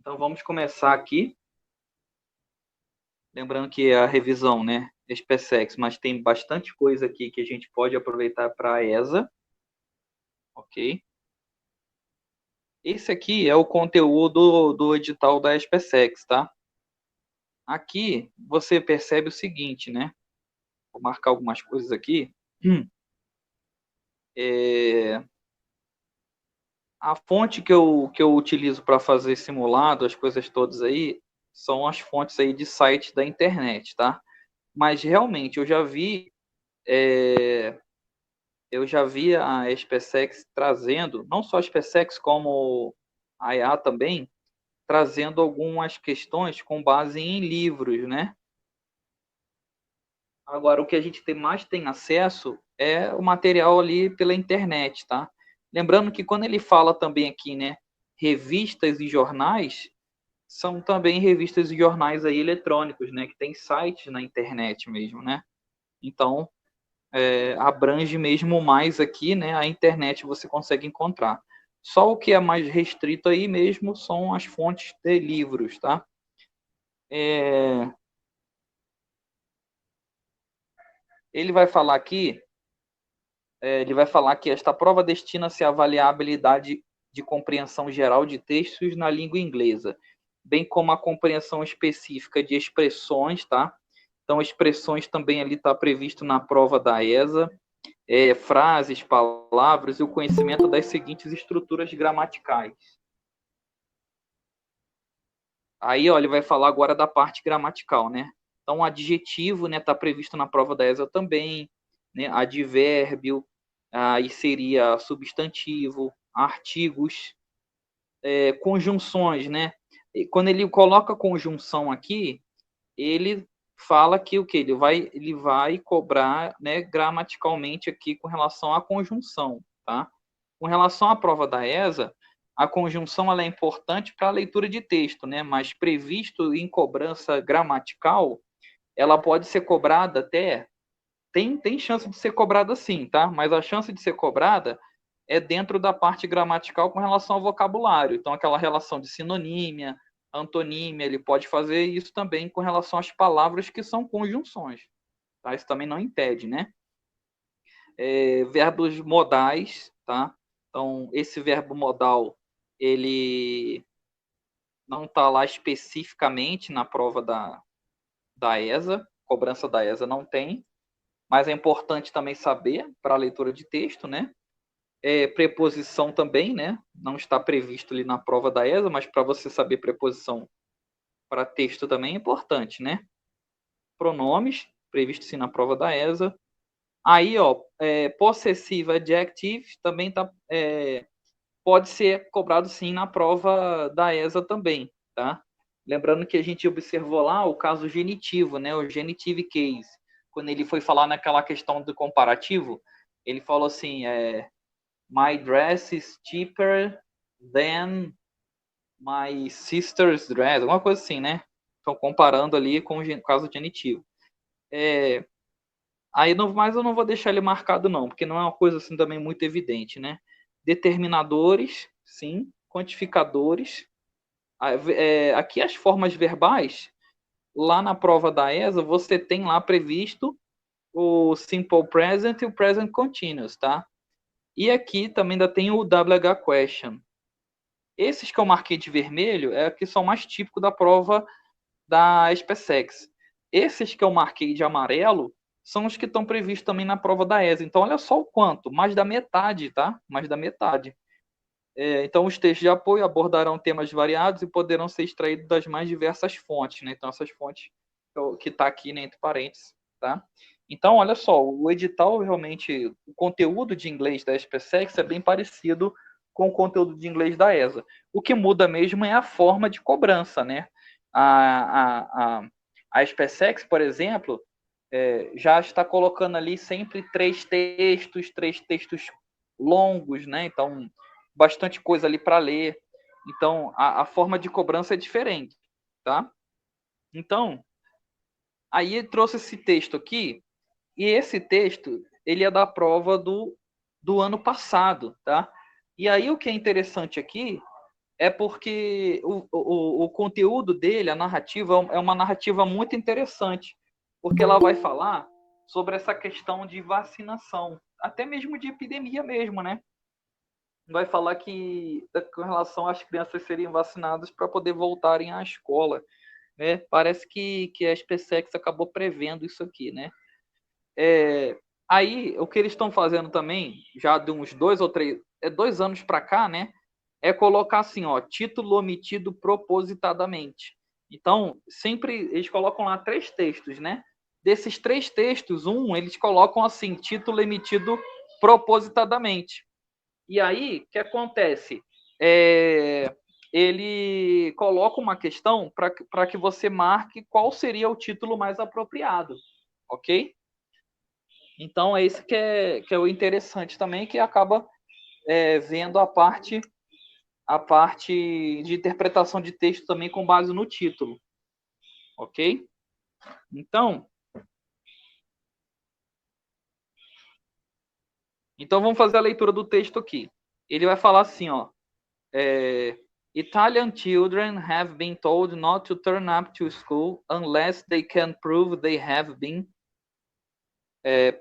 Então vamos começar aqui, lembrando que é a revisão, né, SpaceX, mas tem bastante coisa aqui que a gente pode aproveitar para a ESA, ok? Esse aqui é o conteúdo do edital da SpaceX, tá? Aqui você percebe o seguinte, né? Vou marcar algumas coisas aqui. É, a fonte que eu utilizo para fazer simulado, as coisas todas aí, são as fontes aí de sites da internet, tá? Mas realmente eu já vi a SpaceX trazendo, não só a SpaceX, como a IA também, trazendo algumas questões com base em livros, né? Agora, o que a gente mais tem acesso é o material ali pela internet, tá? Lembrando que quando ele fala também aqui, né, revistas e jornais, são também revistas e jornais aí eletrônicos, né, que tem sites na internet mesmo, né? Então, abrange mesmo mais aqui, né? A internet você consegue encontrar. Só o que é mais restrito aí mesmo são as fontes de livros, tá? É, ele vai falar aqui, ele vai falar que esta prova destina-se a avaliar a habilidade de compreensão geral de textos na língua inglesa, bem como a compreensão específica de expressões, tá? Então, expressões também ali está previsto na prova da ESA, frases, palavras e o conhecimento das seguintes estruturas gramaticais. Aí, ó, ele vai falar agora da parte gramatical, né? Então, adjetivo, né, está previsto na prova da ESA também, né? Advérbio, aí seria substantivo, artigos, conjunções, né? E quando ele coloca conjunção aqui, ele fala que o que ele vai cobrar, né, gramaticalmente aqui com relação à conjunção, tá? Com relação à prova da ESA, a conjunção ela é importante para a leitura de texto, né? Mas previsto em cobrança gramatical, ela pode ser cobrada até tem chance de ser cobrada sim, tá? Mas a chance de ser cobrada é dentro da parte gramatical com relação ao vocabulário. Então, aquela relação de sinonímia, antonímia, ele pode fazer isso também com relação às palavras que são conjunções. Tá? Isso também não impede, né? Verbos modais, tá? Então, esse verbo modal, ele não está lá especificamente na prova da ESA, cobrança da ESA não tem, mas é importante também saber para a leitura de texto, né? Preposição também, né? Não está previsto ali na prova da ESA, mas para você saber preposição para texto também é importante, né? Pronomes, previsto sim na prova da ESA. Aí, ó, possessive adjective também pode ser cobrado sim na prova da ESA também, tá? Lembrando que a gente observou lá o caso genitivo, né? O genitive case. Quando ele foi falar naquela questão do comparativo, ele falou assim, my dress is cheaper than my sister's dress, alguma coisa assim, né? Então, comparando ali com o caso genitivo. Aí, mas eu não vou deixar ele marcado, não, porque não é uma coisa assim também muito evidente, né? Determinadores, sim. Quantificadores. Aqui as formas verbais, lá na prova da ESA, você tem lá previsto o simple present e o present continuous, tá? E aqui também ainda tem o WH question. Esses que eu marquei de vermelho é que são mais típicos da prova da SpaceX. Esses que eu marquei de amarelo são os que estão previstos também na prova da ESA. Então, olha só o quanto, mais da metade, tá? Mais da metade. Então, os textos de apoio abordarão temas variados e poderão ser extraídos das mais diversas fontes, né? Então, essas fontes que está aqui, né, entre parênteses, tá? Então, olha só, o edital realmente, o conteúdo de inglês da SpaceX é bem parecido com o conteúdo de inglês da ESA. O que muda mesmo é a forma de cobrança, né? A SpaceX, por exemplo, já está colocando ali sempre três textos longos, né? Então, bastante coisa ali para ler. Então, a forma de cobrança é diferente, tá? Então, aí ele trouxe esse texto aqui, e esse texto, ele é da prova do ano passado, tá? E aí o que é interessante aqui é porque o conteúdo dele, a narrativa, é uma narrativa muito interessante, porque ela vai falar sobre essa questão de vacinação, até mesmo de epidemia mesmo, né? Vai falar que com relação às crianças serem vacinadas para poder voltarem à escola, né? Parece que a SpaceX acabou prevendo isso aqui, né? Aí, o que eles estão fazendo também, já de uns 2 anos para cá, né? É colocar assim, ó, título omitido propositadamente. Então, sempre eles colocam lá 3 textos, né? Desses 3 textos, eles colocam assim, título emitido propositadamente. E aí, o que acontece? Ele coloca uma questão para que você marque qual seria o título mais apropriado, ok? Então, é isso que é o interessante também, que acaba vendo a parte de interpretação de texto também com base no título, ok? Então vamos fazer a leitura do texto aqui. Ele vai falar assim, ó, Italian children have been told not to turn up to school unless they can prove they have been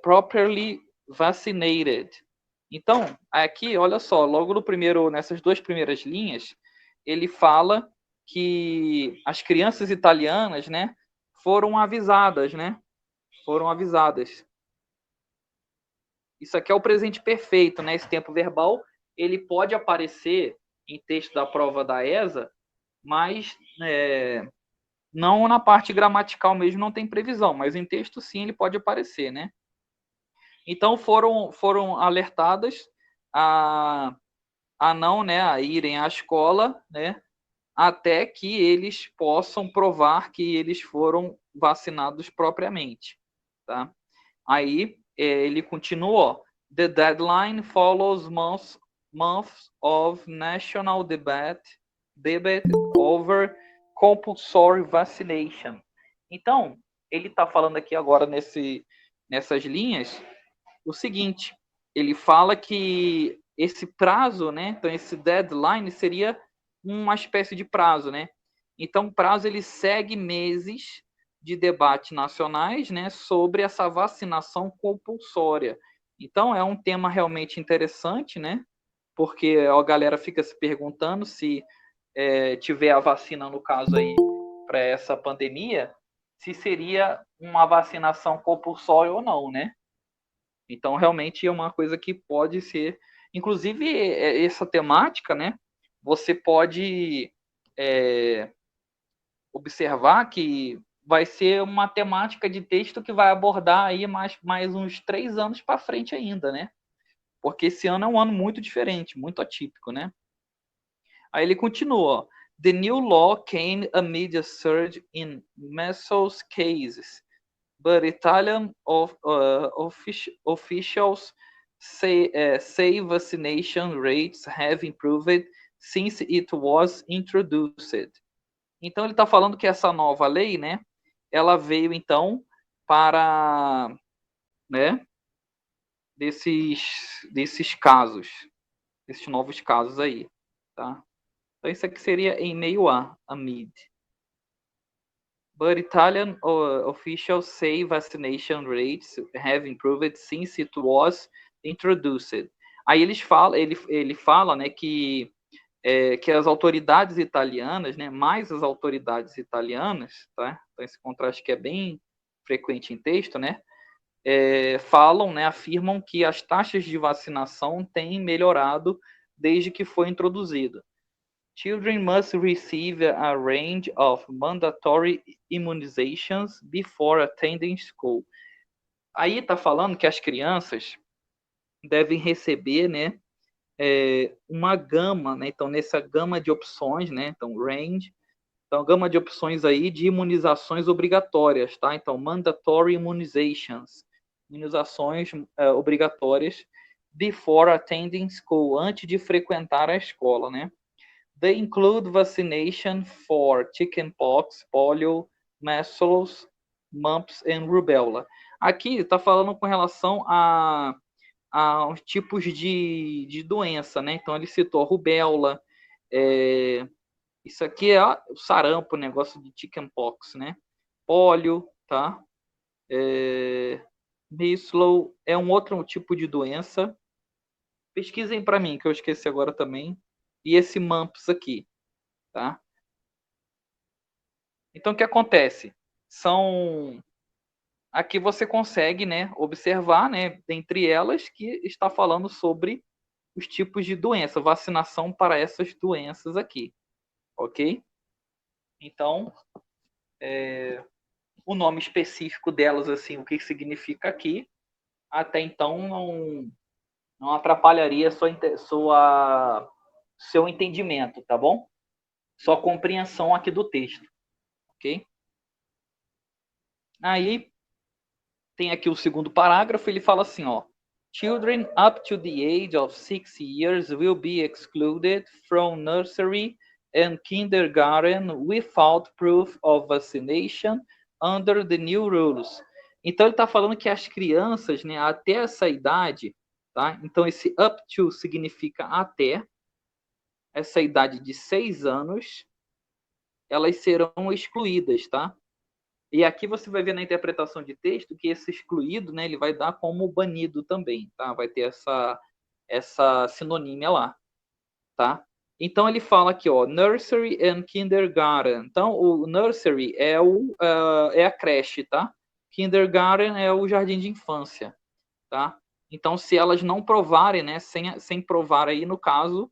properly vaccinated. Então, aqui, olha só, logo no primeiro, nessas 2 primeiras linhas, ele fala que as crianças italianas, né, foram avisadas, né? Foram avisadas. Isso aqui é o presente perfeito, né? Esse tempo verbal, ele pode aparecer em texto da prova da ESA, mas não na parte gramatical mesmo, não tem previsão, mas em texto sim ele pode aparecer, né? Então foram alertadas a não, né, a irem à escola, né, até que eles possam provar que eles foram vacinados propriamente, tá? Aí ele continua, the deadline follows months of national debate over compulsory vaccination. Então, ele está falando aqui agora nessas linhas o seguinte, ele fala que esse prazo, né, então esse deadline seria uma espécie de prazo, né? Então, o prazo ele segue meses de debate nacionais, né, sobre essa vacinação compulsória. Então, é um tema realmente interessante, né? Porque a galera fica se perguntando se tiver a vacina, no caso aí, para essa pandemia, se seria uma vacinação compulsória ou não, né? Então, realmente é uma coisa que pode ser. Inclusive, essa temática, né? Você pode observar que vai ser uma temática de texto que vai abordar aí mais uns 3 anos para frente ainda, né? Porque esse ano é um ano muito diferente, muito atípico, né? Aí ele continua. The new law came amid a surge in measles cases, but Italian officials say vaccination rates have improved since it was introduced. Então ele está falando que essa nova lei, né, ela veio então para, né, desses casos, desses novos casos aí, tá? Então isso aqui seria em meio a mid. But Italian officials say vaccination rates have improved since it was introduced. Aí ele fala, né, que as autoridades italianas, né, mais as autoridades italianas, tá? Então esse contraste que é bem frequente em texto, né, falam, né, afirmam que as taxas de vacinação têm melhorado desde que foi introduzido. Children must receive a range of mandatory immunizations before attending school. Aí está falando que as crianças devem receber, né, uma gama, né? Então nessa gama de opções, né? Então range, então gama de opções aí de imunizações obrigatórias, tá? Então mandatory immunizations, imunizações obrigatórias before attending school, antes de frequentar a escola, né? They include vaccination for chickenpox, polio, measles, mumps and rubella. Aqui está falando com relação aos tipos de doença, né? Então ele citou a rubéola, Isso aqui é o sarampo, o negócio de chickenpox, né? Pólio, tá? Measles é um outro tipo de doença. Pesquisem para mim, que eu esqueci agora também. E esse mumps aqui, tá? Então, o que acontece? Aqui você consegue, né, observar, né, dentre elas, que está falando sobre os tipos de doença, vacinação para essas doenças aqui, ok? Então, o nome específico delas, assim, o que significa aqui, até então não atrapalharia seu entendimento, tá bom? Sua compreensão aqui do texto, ok? Aí tem aqui o segundo parágrafo, ele fala assim, ó. Children up to the age of 6 years will be excluded from nursery and kindergarten without proof of vaccination under the new rules. Então ele está falando que as crianças, né, até essa idade, tá? Então esse up to significa até essa idade de 6 anos, elas serão excluídas, tá? E aqui você vai ver na interpretação de texto que esse excluído, né, ele vai dar como banido também, tá? Vai ter essa sinonímia lá, tá? Então ele fala aqui, ó, nursery and kindergarten. Então o nursery é a creche, tá? Kindergarten é o jardim de infância, tá? Então se elas não provarem, né, sem provar aí no caso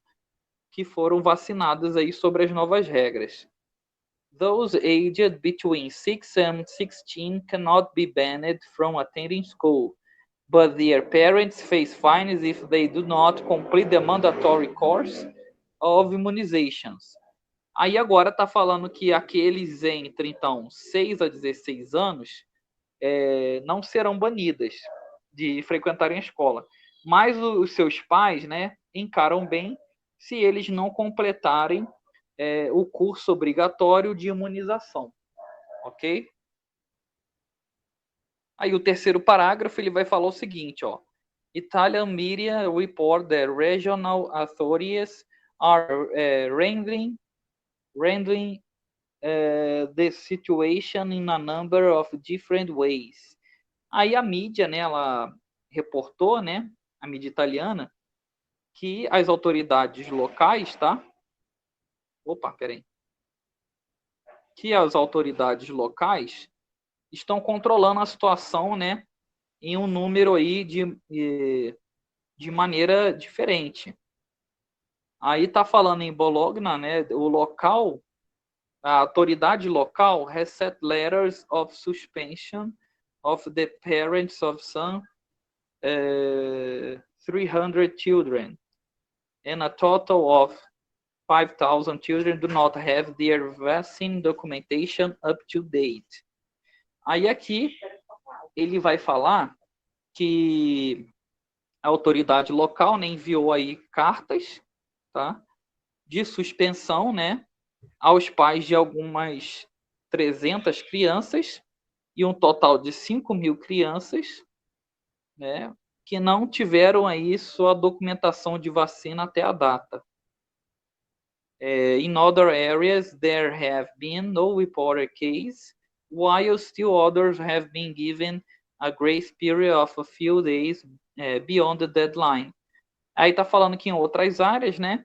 que foram vacinadas aí sobre as novas regras. Those aged between 6 and 16 cannot be banned from attending school, but their parents face fines if they do not complete the mandatory course of immunizations. Aí agora está falando que aqueles entre, então, 6 a 16 anos não serão banidas de frequentarem a escola. Mas os seus pais, né, encaram bem se eles não completarem o curso obrigatório de imunização, ok? Aí o terceiro parágrafo ele vai falar o seguinte, ó. Italian media report that regional authorities are rendering the situation in a number of different ways. Aí a mídia, né, ela reportou, né, a mídia italiana, que as autoridades locais, tá? Opa, peraí. Que as autoridades locais estão controlando a situação, né, em um número aí de maneira diferente. Aí está falando em Bologna, né, o local, a autoridade local has set letters of suspension of the parents of some 300 children, and a total of 5,000 children do not have their vaccine documentation up to date. Aí aqui ele vai falar que a autoridade local, né, enviou aí cartas, tá, de suspensão, né, aos pais de algumas 300 crianças e um total de 5.000 crianças, né, que não tiveram aí sua documentação de vacina até a data. In other areas, there have been no reported cases, while still others have been given a grace period of a few days beyond the deadline. Aí está falando que em outras áreas, né,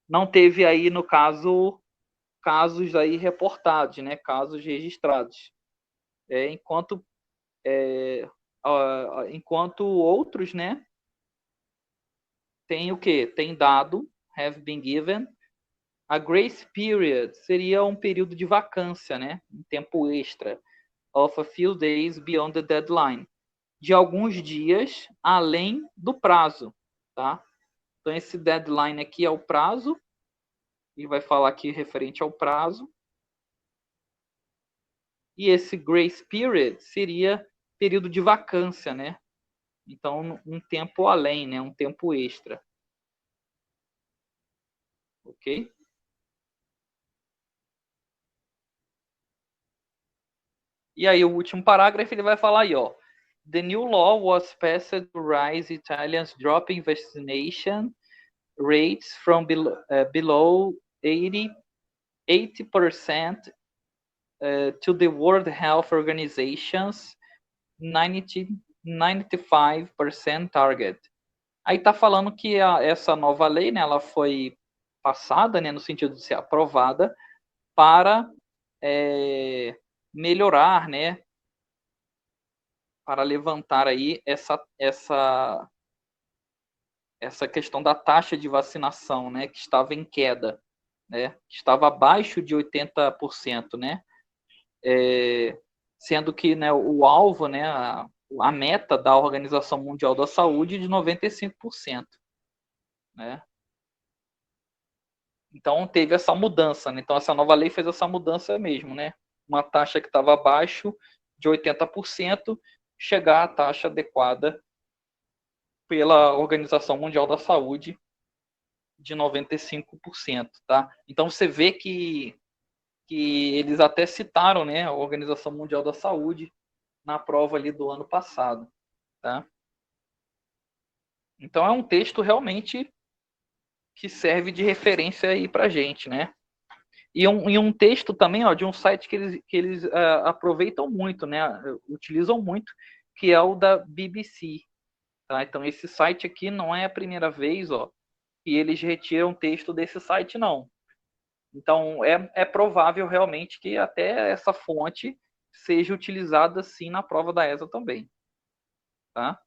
não teve aí, no caso, casos aí reportados, né, casos registrados. Enquanto outros, né, tem o quê? Tem dado, have been given. A grace period seria um período de vacância, né, um tempo extra, of a few days beyond the deadline, de alguns dias além do prazo, tá? Então esse deadline aqui é o prazo, e vai falar aqui referente ao prazo. E esse grace period seria período de vacância, né? Então, um tempo além, né? Um tempo extra. Ok? E aí, o último parágrafo, ele vai falar aí, ó. The new law was passed to raise Italians dropping vaccination rates from below 80% to the World Health Organization's 95% target. Aí está falando que essa nova lei, né, ela foi passada, né, no sentido de ser aprovada para melhorar, né, para levantar aí essa questão da taxa de vacinação, né, que estava em queda, né, que estava abaixo de 80%, né, sendo que, né, o alvo, né, a meta da Organização Mundial da Saúde de 95%, né. Então teve essa mudança, né? Então essa nova lei fez essa mudança mesmo, né? Uma taxa que estava abaixo de 80% chegar à taxa adequada pela Organização Mundial da Saúde de 95%, tá? Então você vê que eles até citaram, né, a Organização Mundial da Saúde na prova ali do ano passado, tá? Então é um texto realmente que serve de referência aí pra gente, né? E um texto também, ó, de um site que eles aproveitam muito, né? Utilizam muito, que é o da BBC. Tá? Então, esse site aqui não é a primeira vez, ó, que eles retiram texto desse site, não. Então, é provável realmente que até essa fonte seja utilizada, sim, na prova da ESA também. Tá?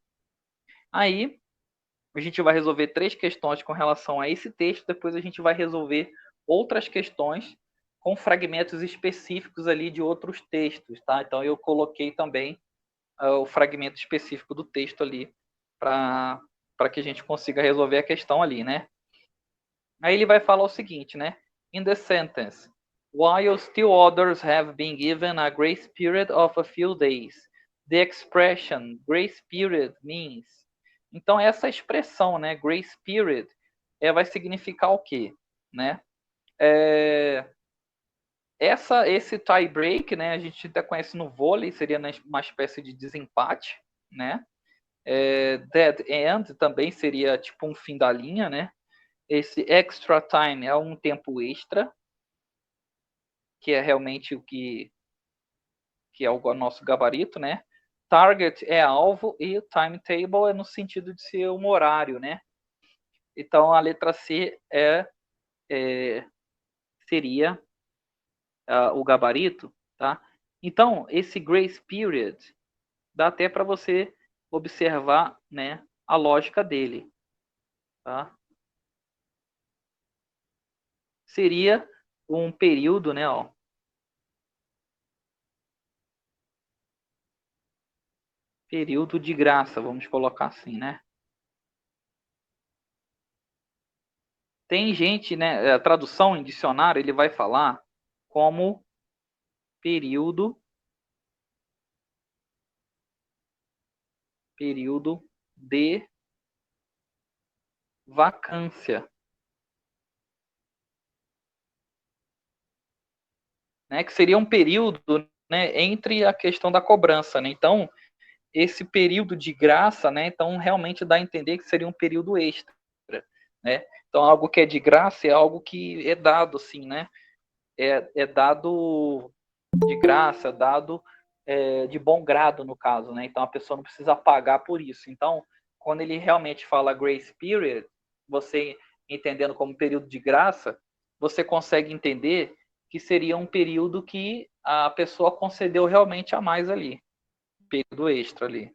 Aí, a gente vai resolver 3 questões com relação a esse texto, depois a gente vai resolver outras questões com fragmentos específicos ali de outros textos, tá? Então eu coloquei também o fragmento específico do texto ali para que a gente consiga resolver a questão ali, né? Aí ele vai falar o seguinte, né? In the sentence, while still others have been given a grace period of a few days, the expression grace period means. Então essa expressão, né, grace period, vai significar o quê, né? Esse tie break, né, a gente até conhece no vôlei, seria uma espécie de desempate, né? Dead end também seria tipo um fim da linha, né? Esse extra time é um tempo extra, que é realmente o que é o nosso gabarito, né? Target é alvo e o timetable é no sentido de ser um horário, né? Então a letra C seria o gabarito, tá? Então esse grace period dá até para você observar, né, a lógica dele, tá? Seria um período, né, ó, período de graça, vamos colocar assim, né? Tem gente, né, a tradução em dicionário, ele vai falar como período de vacância, né, que seria um período, né, entre a questão da cobrança, né? Então, esse período de graça, né, então realmente dá a entender que seria um período extra, né? Então, algo que é de graça é algo que é dado, assim, né? É dado de graça, dado de bom grado, no caso, né? Então, a pessoa não precisa pagar por isso. Então, quando ele realmente fala grace period, você entendendo como período de graça, você consegue entender que seria um período que a pessoa concedeu realmente a mais ali, período extra ali.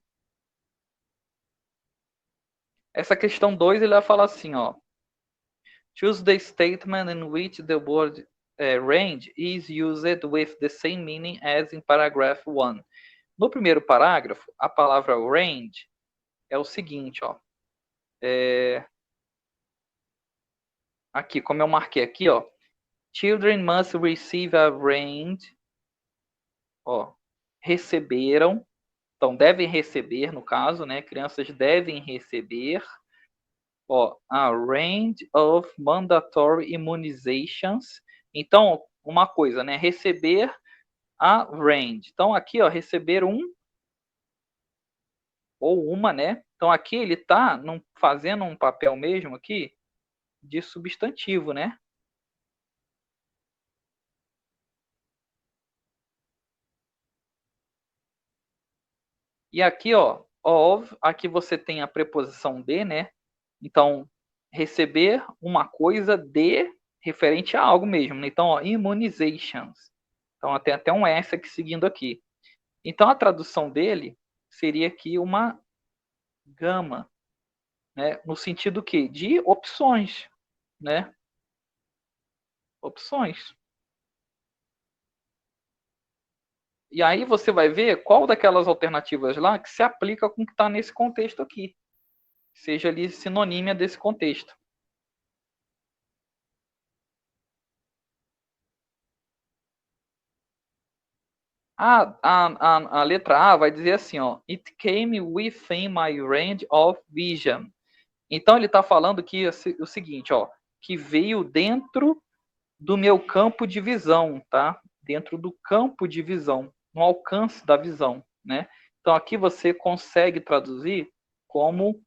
Essa questão 2 ele vai falar assim, ó. Choose the statement in which the word range is used with the same meaning as in paragraph 1. No primeiro parágrafo, a palavra range é o seguinte, ó. Aqui, como eu marquei aqui, ó. Children must receive a range, ó. Receberam, então devem receber, no caso, né? Crianças devem receber, ó, a range of mandatory immunizations. Então, uma coisa, né? Receber a range. Então, aqui, ó, receber um ou uma, né? Então, aqui ele está fazendo um papel mesmo aqui de substantivo, né? E aqui, ó, of, aqui você tem a preposição de, né? Então, receber uma coisa de referente a algo mesmo, né? Então, ó, immunizations. Então, tem até um S aqui seguindo aqui. Então, a tradução dele seria aqui uma gama, né? No sentido que de opções, né? Opções. E aí você vai ver qual daquelas alternativas lá que se aplica com o que está nesse contexto aqui. Seja ali sinonímia desse contexto. A letra A vai dizer assim, ó, It came within my range of vision. Então ele está falando que o seguinte, ó, que veio dentro do meu campo de visão, tá? Dentro do campo de visão, no alcance da visão, né? Então aqui você consegue traduzir como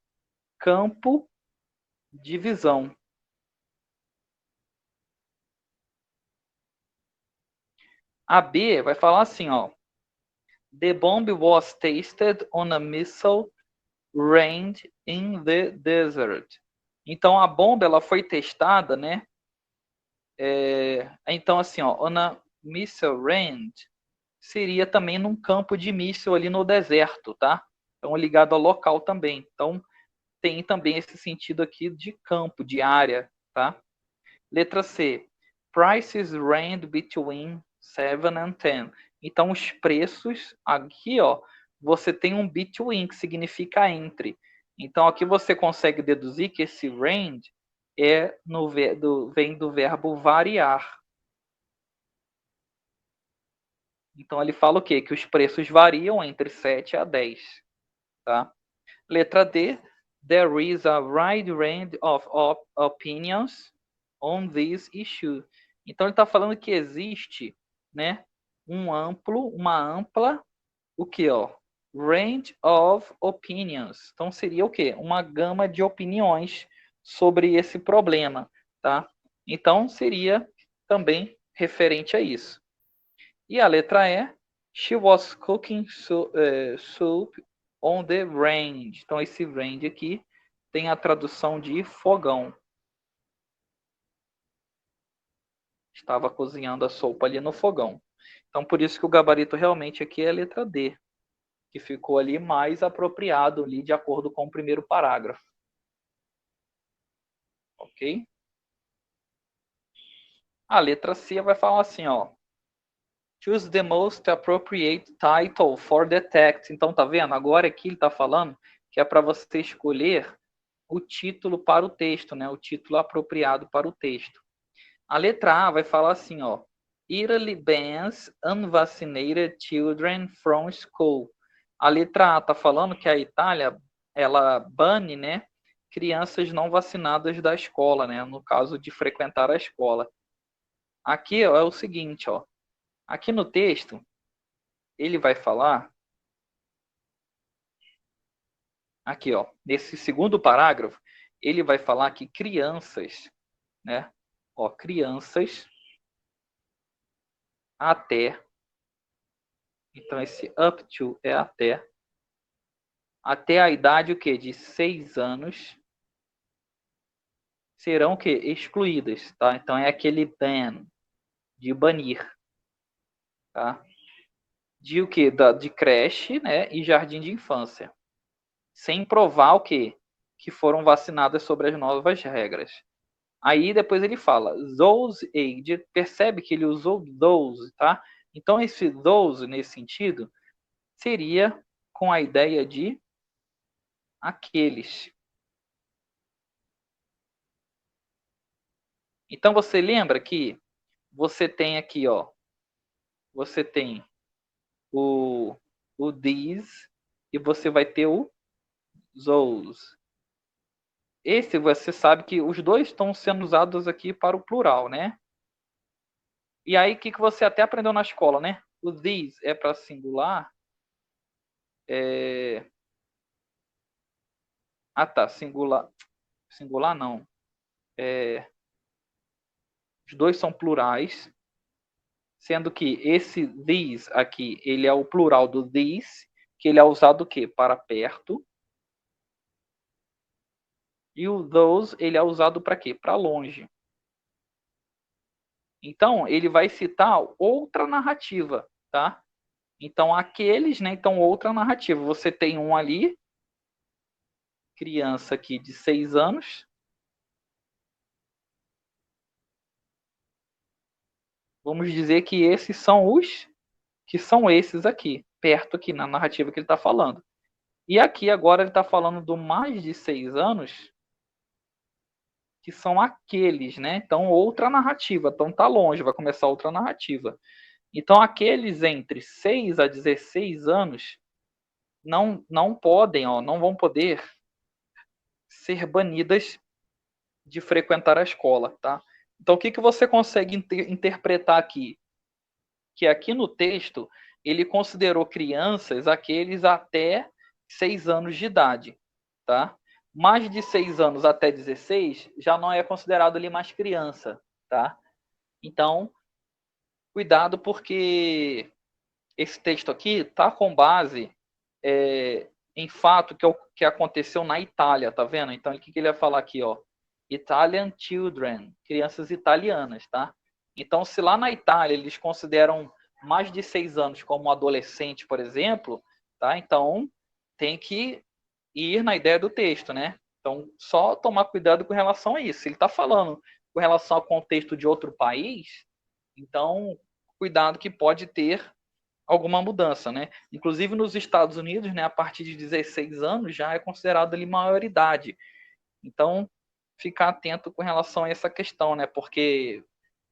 campo de visão. A B vai falar assim, ó, The bomb was tested on a missile range in the desert. Então a bomba ela foi testada, né? Então assim, ó, on a missile range seria também num campo de míssil ali no deserto, tá? Então ligado ao local também. Então tem também esse sentido aqui de campo, de área, tá? Letra C. Prices range between 7 and 10. Então os preços aqui, ó, você tem um between que significa entre. Então aqui você consegue deduzir que esse range vem do verbo variar. Então ele fala o quê? Que os preços variam entre 7 a 10. Tá? Letra D. There is a wide range of opinions on this issue. Então ele está falando que existe, né, uma ampla, o que, ó? Range of opinions. Então seria o quê? Uma gama de opiniões sobre esse problema, tá? Então seria também referente a isso. E a letra E, she was cooking soup on the range. Então, esse range aqui tem a tradução de fogão. Estava cozinhando a sopa ali no fogão. Então, por isso que o gabarito realmente aqui é a letra D, que ficou ali mais apropriado ali de acordo com o primeiro parágrafo. Ok? A letra C vai falar assim, ó. Choose the most appropriate title for the text. Então, tá vendo? Agora aqui ele está falando que é para você escolher o título para o texto, né? O título apropriado para o texto. A letra A vai falar assim, ó. Italy bans unvaccinated children from school. A letra A está falando que a Itália ela bane, né, crianças não vacinadas da escola, né? No caso de frequentar a escola. Aqui ó, é o seguinte, ó. Aqui no texto ele vai falar aqui, ó, nesse segundo parágrafo, ele vai falar que crianças, né? Ó, crianças até, então esse up to é até a idade o quê? De 6 anos serão o quê? Excluídas, tá? Então é aquele ban, de banir, tá? De o quê? De creche, né? E jardim de infância. Sem provar o quê? Que foram vacinadas sobre as novas regras. Aí depois ele fala, those aged, percebe que ele usou those, tá? Então esse those, nesse sentido, seria com a ideia de aqueles. Então você lembra que você tem aqui, ó, você tem o, o these e você vai ter o those. Esse você sabe que os dois estão sendo usados aqui para o plural, né? E aí, o que você até aprendeu na escola, né? O these é para singular. Ah, tá. Singular. Singular não. os dois são plurais, sendo que esse these aqui, ele é o plural do these, que ele é usado o quê? Para perto. E o those, ele é usado para quê? Para longe. Então, ele vai citar outra narrativa, tá? Então, aqueles, né? Então, outra narrativa. Você tem um ali, criança aqui de 6 anos. Vamos dizer que esses são os que são esses aqui, perto aqui na narrativa que ele está falando. E aqui agora ele está falando do mais de 6 anos, que são aqueles, né? Então, outra narrativa. Então, tá longe, vai começar outra narrativa. Então, aqueles entre 6 a 16 anos não podem, ó, não vão poder ser banidas de frequentar a escola, tá? Então, o que você consegue interpretar aqui? Que aqui no texto ele considerou crianças aqueles até 6 anos de idade, tá? Mais de 6 anos até 16 já não é considerado ali mais criança, tá? Então, cuidado porque esse texto aqui tá com base em fato que aconteceu na Itália, tá vendo? Então, o que ele vai falar aqui, ó? Italian children, crianças italianas, tá? Então, se lá na Itália eles consideram mais de 6 anos como um adolescente, por exemplo, tá? Então, tem que ir na ideia do texto, né? Então, só tomar cuidado com relação a isso. Se ele está falando com relação ao contexto de outro país, então, cuidado que pode ter alguma mudança, né? Inclusive nos Estados Unidos, né, a partir de 16 anos já é considerado ali maioridade. Então, ficar atento com relação a essa questão, né? Porque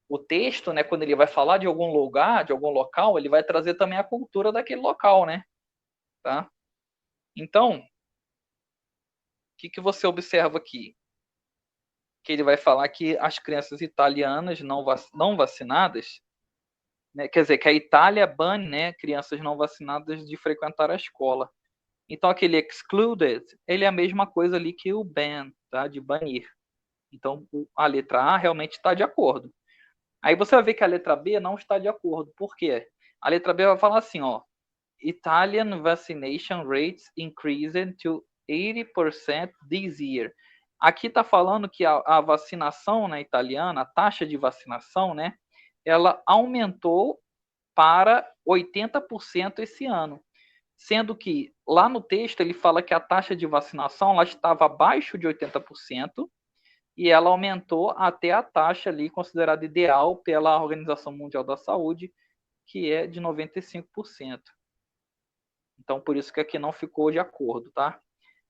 o texto, né, quando ele vai falar de algum lugar, de algum local, ele vai trazer também a cultura daquele local, né? Tá? Então, o que você observa aqui? Que ele vai falar que as crianças italianas não vacinadas, né, quer dizer, que a Itália bane, né, crianças não vacinadas de frequentar a escola. Então, aquele excluded, ele é a mesma coisa ali que o ban, tá? De banir. Então, a letra A realmente está de acordo. Aí você vai ver que a letra B não está de acordo. Por quê? A letra B vai falar assim, ó. Italian vaccination rates increased to 80% this year. Aqui está falando que a vacinação na italiana, a taxa de vacinação, né? Ela aumentou para 80% esse ano. Sendo que lá no texto ele fala que a taxa de vacinação ela estava abaixo de 80% e ela aumentou até a taxa ali considerada ideal pela Organização Mundial da Saúde, que é de 95%. Então, por isso que aqui não ficou de acordo, tá?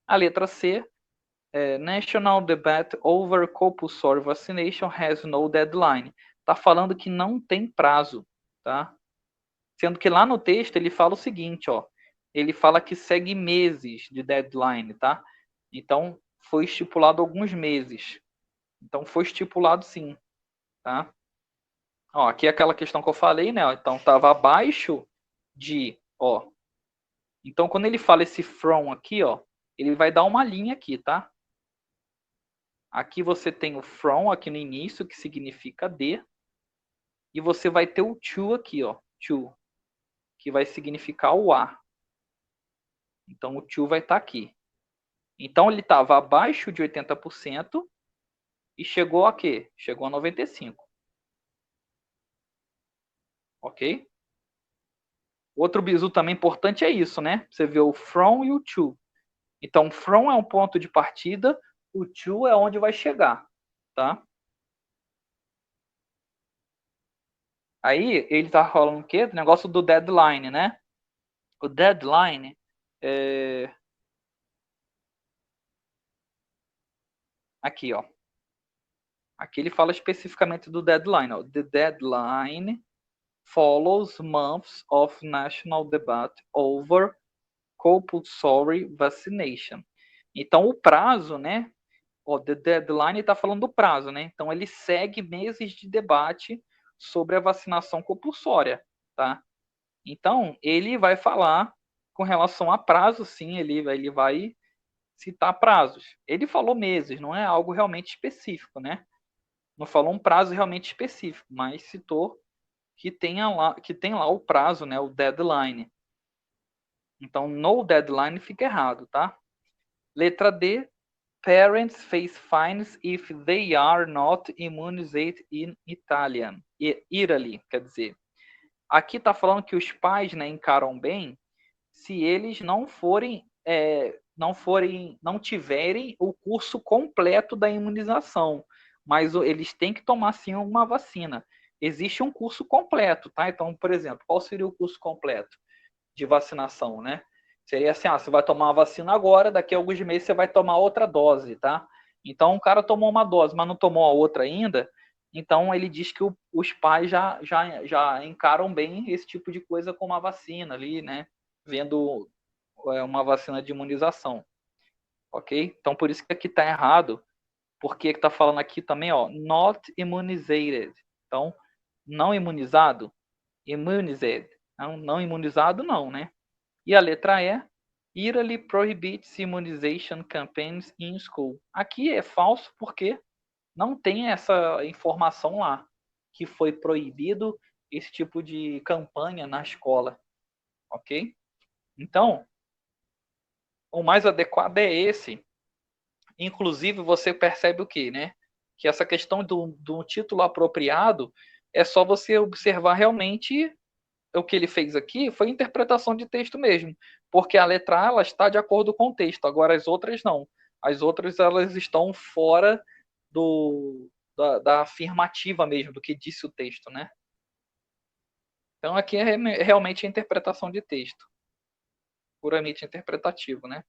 A letra C, National Debate over Compulsory Vaccination has no deadline. Tá falando que não tem prazo, tá? Sendo que lá no texto ele fala o seguinte, ó. Ele fala que segue meses de deadline, tá? Então, foi estipulado alguns meses. Então, foi estipulado sim, tá? Ó, aqui é aquela questão que eu falei, né? Então, estava abaixo de, ó. Então, quando ele fala esse from aqui, ó, ele vai dar uma linha aqui, tá? Aqui você tem o from aqui no início, que significa de. E você vai ter o to aqui, ó. To, que vai significar o a. Então, o to vai estar aqui. Então, ele estava abaixo de 80% e chegou a quê? Chegou a 95%. Ok? Outro bizu também importante é isso, né? Você vê o from e o to. Então, from é um ponto de partida, o to é onde vai chegar, tá? Aí, ele tá falando o quê? O negócio do deadline, né? O deadline é... Aqui, ó. Aqui ele fala especificamente do deadline, ó. The deadline follows months of national debate over compulsory vaccination. Então, o prazo, né? O the deadline está falando do prazo, né? Então, ele segue meses de debate sobre a vacinação compulsória, tá? Então, ele vai falar com relação a prazo, sim, ele vai citar prazos. Ele falou meses, não é algo realmente específico, né? Não falou um prazo realmente específico, mas citou que tem lá o prazo, né? O deadline. Então, no deadline fica errado, tá? Letra D. Parents face fines if they are not immunized in Italian. Italy, quer dizer. Aqui está falando que os pais, né, encaram bem se eles não tiverem o curso completo da imunização, mas eles têm que tomar sim uma vacina. Existe um curso completo, tá? Então, por exemplo, qual seria o curso completo de vacinação, né? Seria assim, você vai tomar a vacina agora, daqui a alguns meses você vai tomar outra dose, tá? Então, o cara tomou uma dose, mas não tomou a outra ainda, então ele diz que os pais já encaram bem esse tipo de coisa com uma vacina ali, né? Vendo uma vacina de imunização, ok? Então, por isso que aqui está errado, porque está falando aqui também, ó, not immunized. Então, não imunizado, immunized. Não imunizado, não, né? E a letra E, Italy prohibits immunization campaigns in school. Aqui é falso porque não tem essa informação lá, que foi proibido esse tipo de campanha na escola, ok? Então, o mais adequado é esse. Inclusive, você percebe o quê, né? Que essa questão do título apropriado é só você observar realmente o que ele fez aqui foi interpretação de texto mesmo, porque a letra A ela está de acordo com o texto, agora as outras não. As outras elas estão fora da afirmativa mesmo, do que disse o texto, né? Então aqui é realmente a interpretação de texto, puramente interpretativo, né?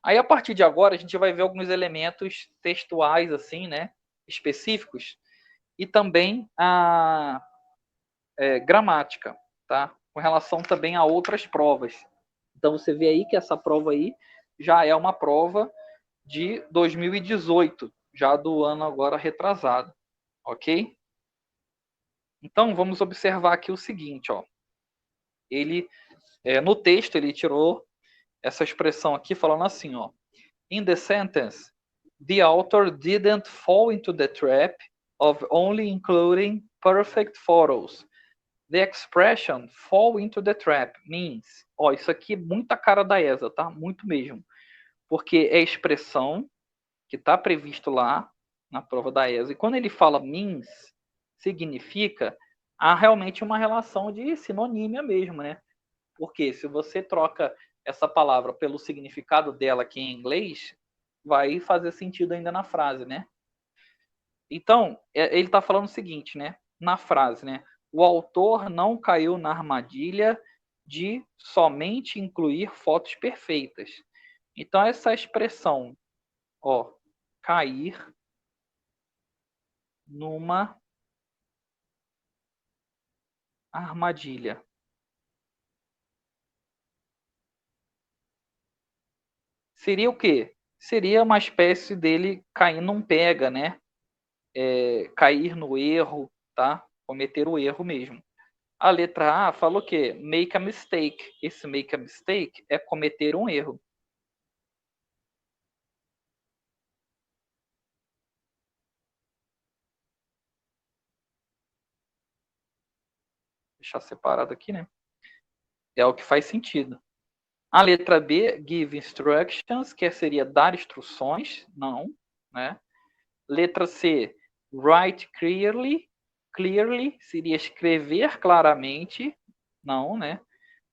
Aí a partir de agora a gente vai ver alguns elementos textuais assim, né, específicos e também a gramática, tá? Com relação também a outras provas. Então você vê aí que essa prova aí já é uma prova de 2018, já do ano agora retrasado, ok? Então vamos observar aqui o seguinte, ó. Ele no texto ele tirou essa expressão aqui falando assim, ó. In the sentence, the author didn't fall into the trap of only including perfect photos. The expression fall into the trap means, ó, isso aqui é muita cara da ESA, tá? Muito mesmo. Porque é expressão que está previsto lá na prova da ESA. E quando ele fala means, significa há realmente uma relação de sinonímia mesmo, né? Porque se você troca essa palavra pelo significado dela aqui em inglês, vai fazer sentido ainda na frase, né? Então, ele está falando o seguinte, né? Na frase, né? O autor não caiu na armadilha de somente incluir fotos perfeitas. Então, essa expressão, ó, cair numa armadilha. Seria o quê? Seria uma espécie dele cair num pega, né? Cair no erro, tá? Cometer o erro mesmo. A letra A falou o quê? Make a mistake. Esse make a mistake é cometer um erro. Deixar separado aqui, né? É o que faz sentido. A letra B, give instructions, que seria dar instruções, não, né? Letra C, write clearly, clearly seria escrever claramente, não, né?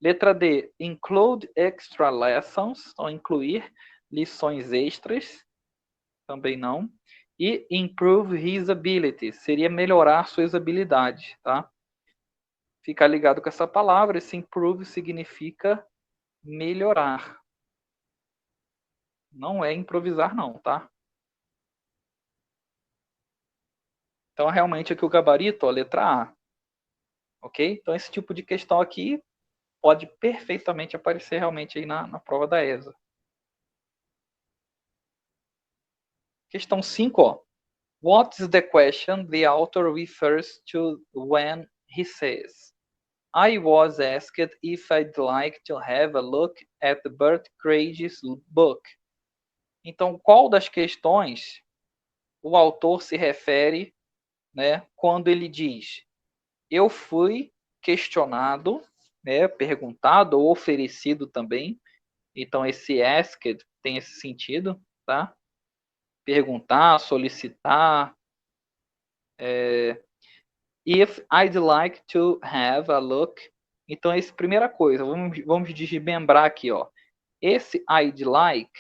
Letra D, include extra lessons, ou incluir lições extras, também não. E improve his ability, seria melhorar suas habilidades, tá? Fica ligado com essa palavra, esse improve significa melhorar. Não é improvisar não, tá? Então, realmente aqui o gabarito, ó, letra A. Ok? Então, esse tipo de questão aqui pode perfeitamente aparecer realmente aí na prova da ESA. Questão 5, ó. What is the question the author refers to when he says I was asked if I'd like to have a look at Bert Craig's book. Então, qual das questões o autor se refere, né, quando ele diz: eu fui questionado, né, perguntado ou oferecido também. Então, esse asked tem esse sentido, tá? Perguntar, solicitar. If I'd like to have a look. Então, essa é a primeira coisa. Vamos desmembrar aqui, ó. Esse I'd like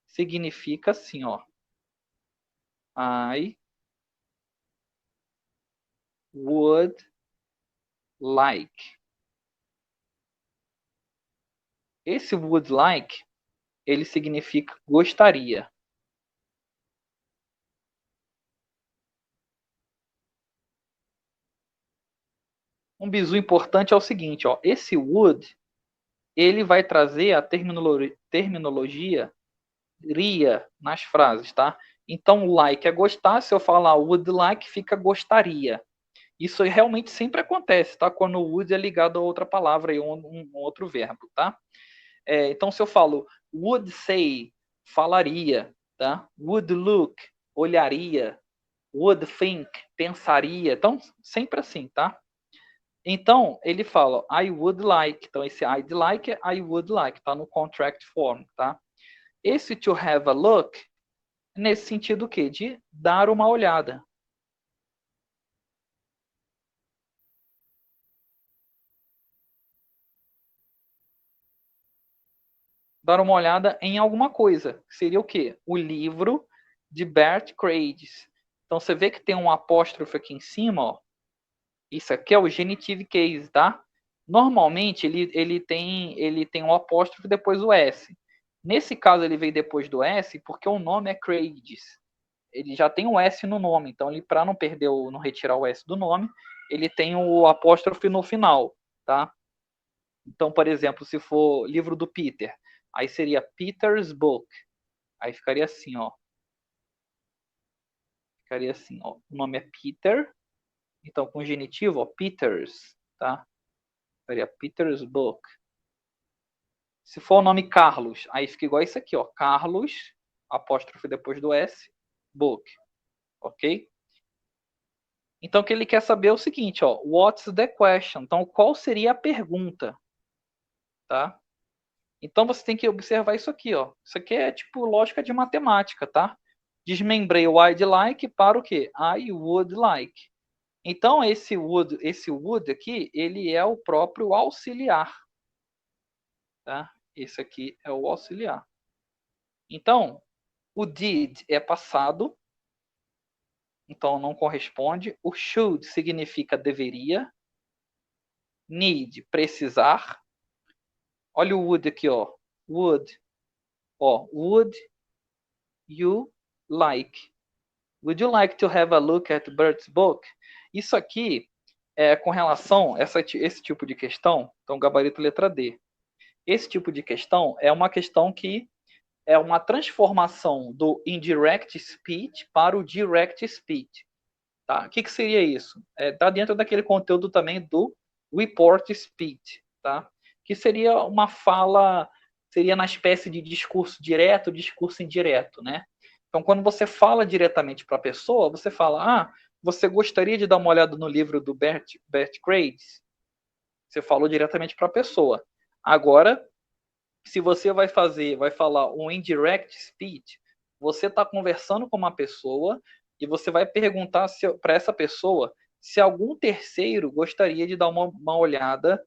significa assim, ó. I would like. Esse would like, ele significa gostaria. Um bizu importante é o seguinte, ó. Esse would, ele vai trazer a terminologia ria nas frases, tá? Então, like é gostar. Se eu falar would like, fica gostaria. Isso realmente sempre acontece, tá? Quando o would é ligado a outra palavra e um outro verbo, tá? Então, se eu falo would say, falaria, tá? Would look, olharia. Would think, pensaria. Então, sempre assim, tá? Então, ele fala I would like. Então, esse I'd like é I would like, tá no contract form, tá? Esse to have a look, nesse sentido o quê? De dar uma olhada. Dar uma olhada em alguma coisa. Seria o quê? O livro de Bert Crades. Então, você vê que tem um apóstrofe aqui em cima, ó. Isso aqui é o genitive case, tá? Normalmente, ele tem um apóstrofe e depois o S. Nesse caso, ele veio depois do S porque o nome é Crades. Ele já tem o S no nome, então ele para não perder não retirar o S do nome, ele tem o apóstrofe no final, tá? Então, por exemplo, se for livro do Peter, aí seria Peter's Book. Aí ficaria assim, ó. Ficaria assim, ó. O nome é Peter, então com genitivo, ó, Peter's, tá? Ficaria Peter's Book. Se for o nome Carlos, aí fica igual isso aqui, ó. Carlos, apóstrofe depois do S, Book, ok? Então, o que ele quer saber é o seguinte, ó, what's the question? Então, qual seria a pergunta, tá? Então, você tem que observar isso aqui, ó. Isso aqui é tipo lógica de matemática, tá? Desmembrei o I'd like para o quê? I would like. Então, esse would aqui, ele é o próprio auxiliar, tá? Esse aqui é o auxiliar. Então, o did é passado, então não corresponde. O should significa deveria. Need, precisar. Olha o would aqui, ó. Would. Ó, would you like? Would you like to have a look at Bert's book? Isso aqui é com relação a esse tipo de questão. Então, gabarito letra D. Esse tipo de questão é uma questão que é uma transformação do indirect speech para o direct speech. Tá? O que seria isso? Tá dentro daquele conteúdo também do report speech, tá? Que seria uma fala, seria na espécie de discurso direto, discurso indireto, né? Então, quando você fala diretamente para a pessoa, você fala, você gostaria de dar uma olhada no livro do Bert Crades? Você falou diretamente para a pessoa. Agora, se você vai falar um indirect speech, você está conversando com uma pessoa e você vai perguntar para essa pessoa se algum terceiro gostaria de dar uma olhada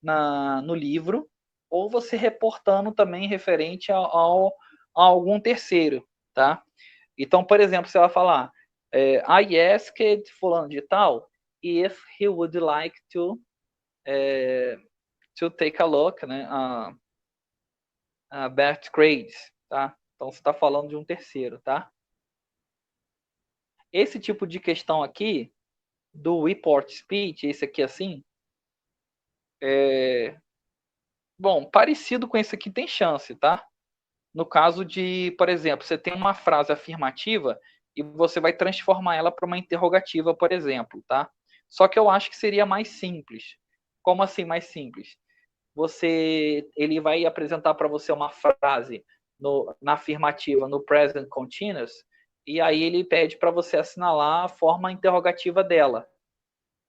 no livro, ou você reportando também referente a algum terceiro, tá? Então, por exemplo, você vai falar, I asked fulano de tal if he would like to take a look, né? Bert Crades, tá? Então você está falando de um terceiro, tá? Esse tipo de questão aqui do report speech, esse aqui assim, bom, parecido com esse aqui tem chance, tá? No caso de, por exemplo, você tem uma frase afirmativa e você vai transformar ela para uma interrogativa, por exemplo, tá? Só que eu acho que seria mais simples. Como assim mais simples? Ele vai apresentar para você uma frase. na afirmativa, no present continuous, e aí ele pede para você assinalar a forma interrogativa dela.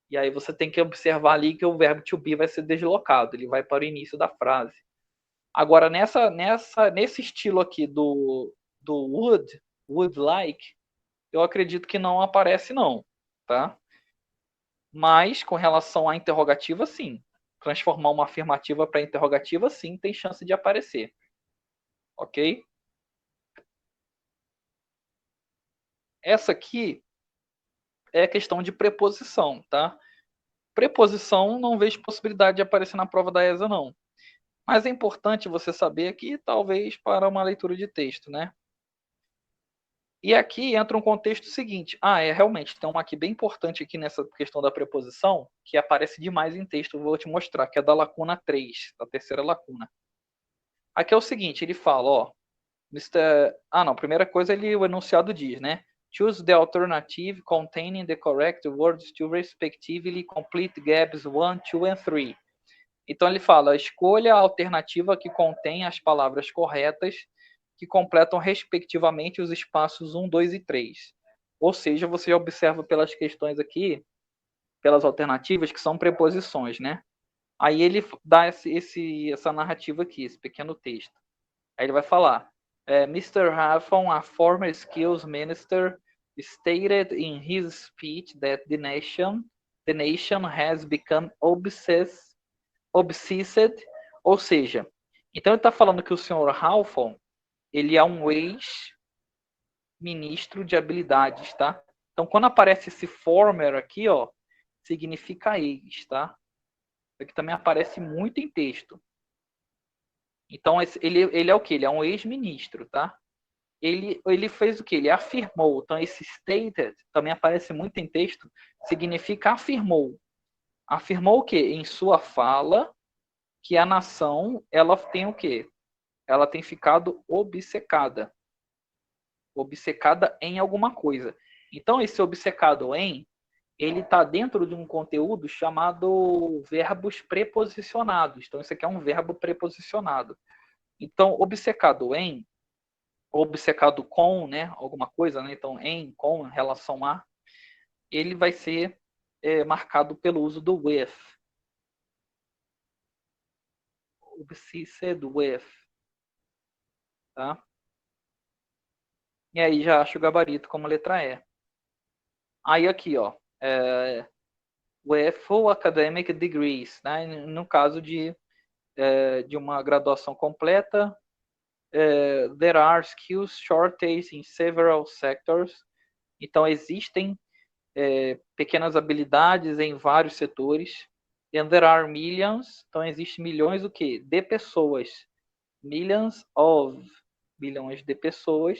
E aí você tem que observar ali que o verbo to be vai ser deslocado, ele vai para o início da frase. Agora, nesse estilo aqui do would like, eu acredito que não aparece não, tá? Mas com relação à interrogativa, sim. Transformar uma afirmativa para interrogativa, sim, tem chance de aparecer. Ok? Essa aqui é questão de preposição, tá? Preposição não vejo possibilidade de aparecer na prova da ESA, não. Mas é importante você saber aqui, talvez, para uma leitura de texto, né? E aqui entra um contexto seguinte. Realmente, tem uma aqui bem importante aqui nessa questão da preposição, que aparece demais em texto, vou te mostrar, que é da lacuna 3, da terceira lacuna. Aqui é o seguinte, ele fala, ó, primeira coisa o enunciado diz, né? Choose the alternative containing the correct words to respectively complete gaps 1, 2 and 3. Então ele fala, escolha a alternativa que contém as palavras corretas que completam respectivamente os espaços 1, 2 e 3. Ou seja, você observa pelas questões aqui, pelas alternativas, que são preposições, né? Aí ele dá essa narrativa aqui, esse pequeno texto. Aí ele vai falar, Mr. Halfon, a former skills minister, stated in his speech that the nation has become obsessed, ou seja, então ele está falando que o senhor Halfon, ele é um ex-ministro de habilidades, tá? Então quando aparece esse former aqui, ó, significa ex, tá? Aqui também aparece muito em texto. Então ele é o que? Ele é um ex-ministro, tá? Ele fez o que? Ele afirmou. Então, esse stated também aparece muito em texto, significa afirmou. Afirmou o quê? Em sua fala, que a nação, ela tem o quê? Ela tem ficado obcecada. Obcecada em alguma coisa. Então, esse obcecado em, ele está dentro de um conteúdo chamado verbos preposicionados. Então, isso aqui é um verbo preposicionado. Então, obcecado em, obcecado com, né, alguma coisa, né, então em, com, em relação a, ele vai ser marcado pelo uso do with. Obsessed with, tá? E aí já acho o gabarito como letra E. Aí aqui, ó, with full academic degrees, né, no caso de uma graduação completa, there are skills shortages in several sectors. Então existem pequenas habilidades em vários setores. And there are millions, então existem milhões o quê? De pessoas. Millions of, bilhões de pessoas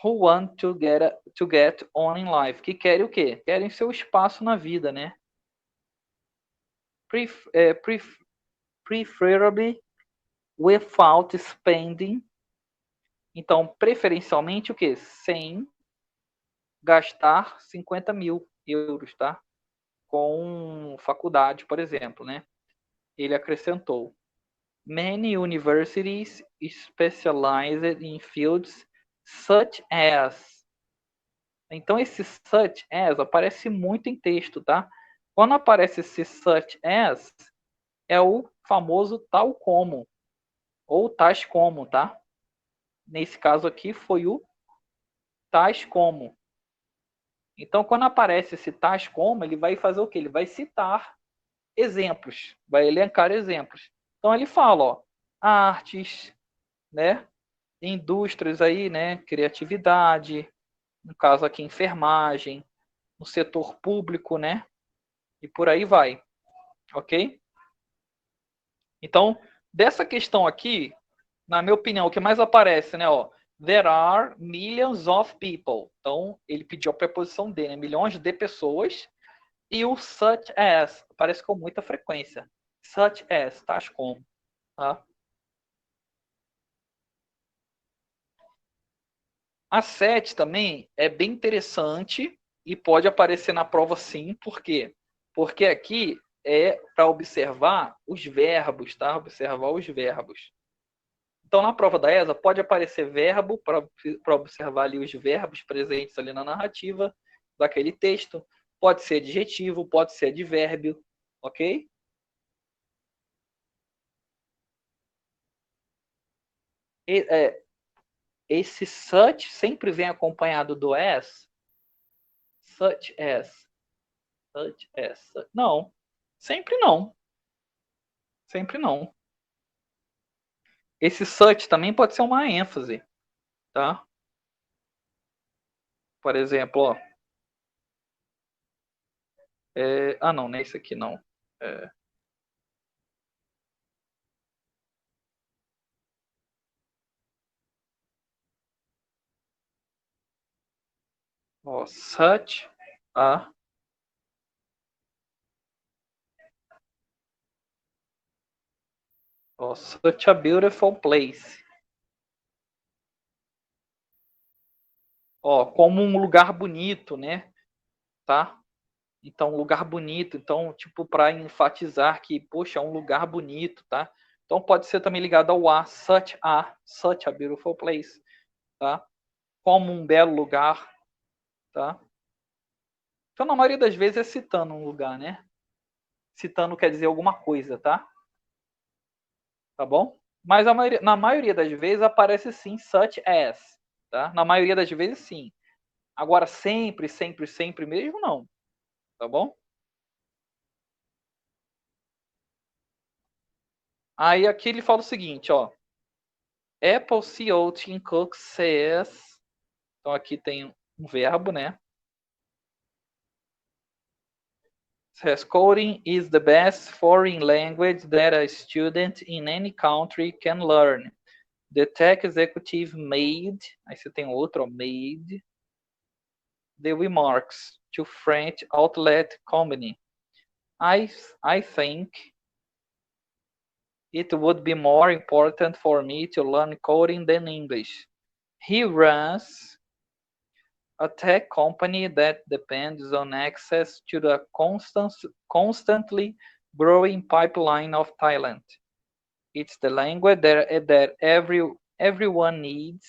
who want to get on in life, que querem o quê? Querem seu espaço na vida, né? Preferably without spending, então preferencialmente o quê? Sem gastar 50 mil euros, tá? Com faculdade, por exemplo, né? Ele acrescentou: Many universities specialize in fields such as. Então, esse such as aparece muito em texto, tá? Quando aparece esse such as, é o famoso tal como, ou tais como, tá? Nesse caso aqui foi o tais como. Então, quando aparece esse tais como, ele vai fazer o quê? Ele vai citar exemplos, vai elencar exemplos. Então, ele fala, ó, artes, né? Indústrias aí, né? Criatividade, no caso aqui, enfermagem, no setor público, né? E por aí vai, ok? Então, dessa questão aqui, na minha opinião, o que mais aparece, né? Ó, there are millions of people. Então, ele pediu a preposição de, né? Milhões de pessoas. E o such as aparece com muita frequência. Such as, tais como. Tá? A 7 também é bem interessante e pode aparecer na prova sim. Por quê? Porque aqui é para observar os verbos, tá? Observar os verbos. Então, na prova da ESA, pode aparecer verbo para observar ali os verbos presentes ali na narrativa daquele texto. Pode ser adjetivo, pode ser advérbio, ok? Esse such sempre vem acompanhado do as. Such as. Such as. Não. Sempre não. Sempre não. Esse such também pode ser uma ênfase, tá? Por exemplo, ó. Não, não é esse aqui não. É, ó, such a. Ó, such a beautiful place. Ó, como um lugar bonito, né? Tá? Então, um lugar bonito. Então, tipo, para enfatizar que, poxa, é um lugar bonito, tá? Então, pode ser também ligado ao such a beautiful place, tá? Como um belo lugar, tá? Então, na maioria das vezes é citando um lugar, né? Citando quer dizer alguma coisa, tá? Tá bom? Mas na maioria das vezes aparece sim such as, tá? Na maioria das vezes sim. Agora sempre, sempre, sempre mesmo não, tá bom? Aí aqui ele fala o seguinte, ó. Apple CEO Tim Cook says. Então aqui tem um verbo, né? Says coding is the best foreign language that a student in any country can learn. The tech executive made. Aí você tem outro, ó, made the remarks to French outlet company. I think it would be more important for me to learn coding than English. He runs a tech company that depends on access to the constantly growing pipeline of talent. It's the language that everyone needs,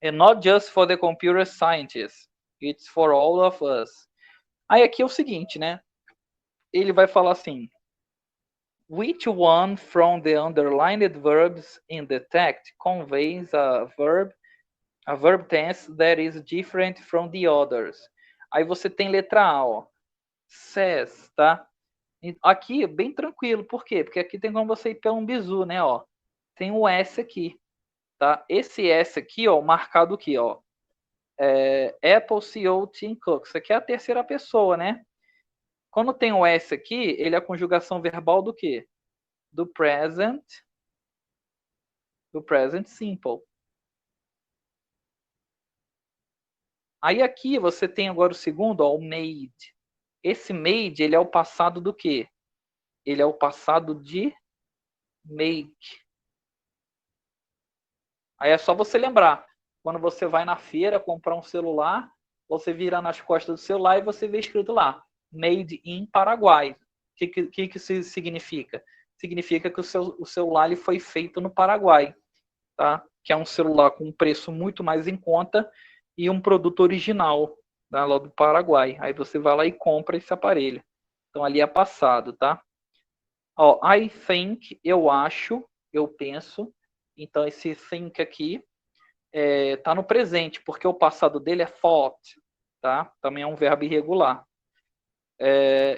and not just for the computer scientists. It's for all of us. Aí aqui é o seguinte, né? Ele vai falar assim: which one from the underlined verbs in the text conveys a verb tense that is different from the others? Aí você tem letra A, ó, says, tá? Aqui bem tranquilo, por quê? Porque aqui tem como você ir pelo um bizu, né, ó. Tem o S aqui, tá? Esse S aqui, ó, marcado aqui, ó. Apple CEO Tim Cook. Isso aqui é a terceira pessoa, né? Quando tem o S aqui, ele é a conjugação verbal do quê? Do present simple. Aí aqui você tem agora o segundo, ó, o made. Esse made, ele é o passado do quê? Ele é o passado de make. Aí é só você lembrar. Quando você vai na feira comprar um celular, você vira nas costas do celular e você vê escrito lá, Made in Paraguai. O que isso significa? Significa que o celular ele foi feito no Paraguai, tá? Que é um celular com um preço muito mais em conta e um produto original, tá? Lá do Paraguai. Aí você vai lá e compra esse aparelho. Então ali é passado, tá? Ó, I think, eu acho, eu penso. Então esse think aqui tá no presente, porque o passado dele é thought, tá? Também é um verbo irregular.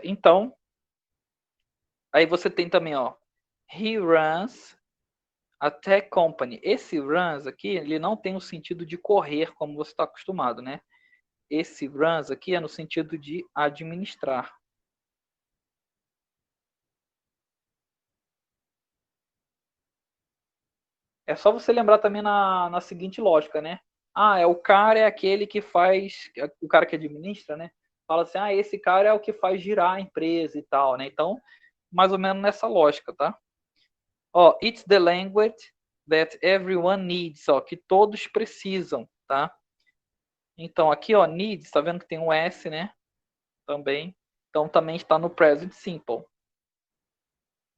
Então, aí você tem também, ó, he runs a tech company. Esse runs aqui, ele não tem o sentido de correr, como você está acostumado, né? Esse runs aqui é no sentido de administrar. É só você lembrar também na seguinte lógica, né? O cara é aquele que faz, o cara que administra, né? Fala assim, esse cara é o que faz girar a empresa e tal, né? Então, mais ou menos nessa lógica, tá? Ó, it's the language that everyone needs, ó, que todos precisam, tá? Então, aqui, ó, needs, tá vendo que tem um S, né? Também. Então, também está no present simple.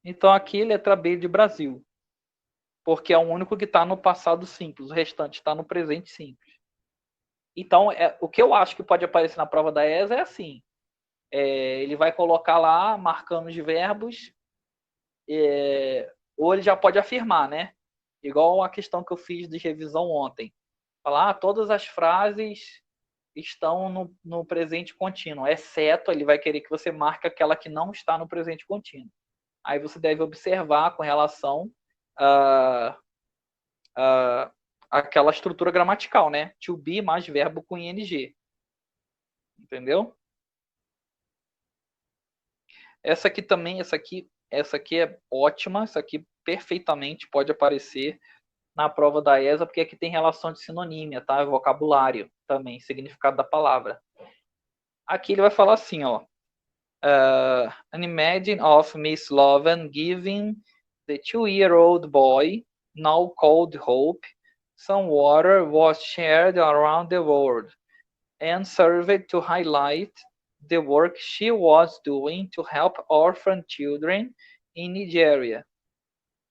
Então, aqui, letra B de Brasil. porque é o único que está no passado simples, o restante está no presente simples. Então, o que eu acho que pode aparecer na prova da ESA é assim, ele vai colocar lá, marcando os verbos, ou ele já pode afirmar, né? Igual a questão que eu fiz de revisão ontem. Falar, todas as frases estão no presente contínuo, exceto ele vai querer que você marque aquela que não está no presente contínuo. Aí você deve observar com relação a, aquela estrutura gramatical, né? To be mais verbo com ing. Entendeu? Essa aqui também, essa aqui é ótima, essa aqui perfeitamente pode aparecer na prova da ESA, porque aqui tem relação de sinonímia, tá? Vocabulário também, significado da palavra. Aqui ele vai falar assim, ó. An imagine of Miss Loven giving the 2-year-old boy, now called Hope, some water was shared around the world and served to highlight the work she was doing to help orphan children in Nigeria.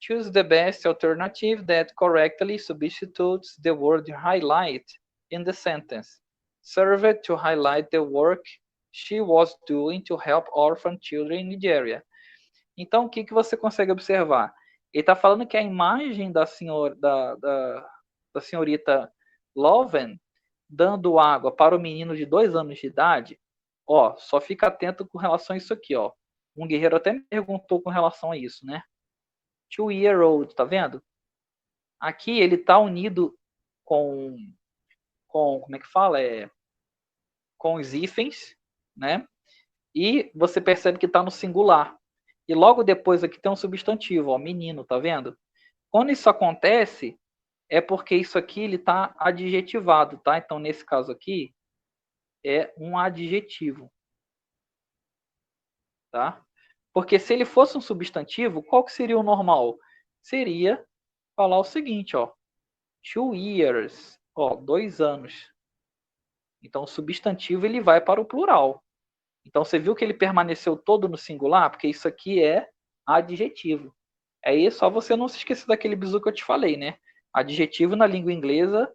Choose the best alternative that correctly substitutes the word highlight in the sentence. Served to highlight the work she was doing to help orphan children in Nigeria. Então, o que, que você consegue observar? Ele está falando que a imagem da senhorita Loven dando água para o menino de 2 anos de idade, ó, só fica atento com relação a isso aqui, ó. Um guerreiro até me perguntou com relação a isso, né? 2-year-old, tá vendo? Aqui ele está unido como é que fala? Com os hífens, né? E você percebe que está no singular. E logo depois aqui tem um substantivo, ó, menino, tá vendo? Quando isso acontece, é porque isso aqui ele está adjetivado, tá? Então, nesse caso aqui, é um adjetivo, tá? Porque se ele fosse um substantivo, qual que seria o normal? Seria falar o seguinte, ó. 2 years, ó, 2 anos. Então, o substantivo ele vai para o plural. Então, você viu que ele permaneceu todo no singular? Porque isso aqui é adjetivo. Aí, só você não se esquecer daquele bizu que eu te falei, né? Adjetivo na língua inglesa,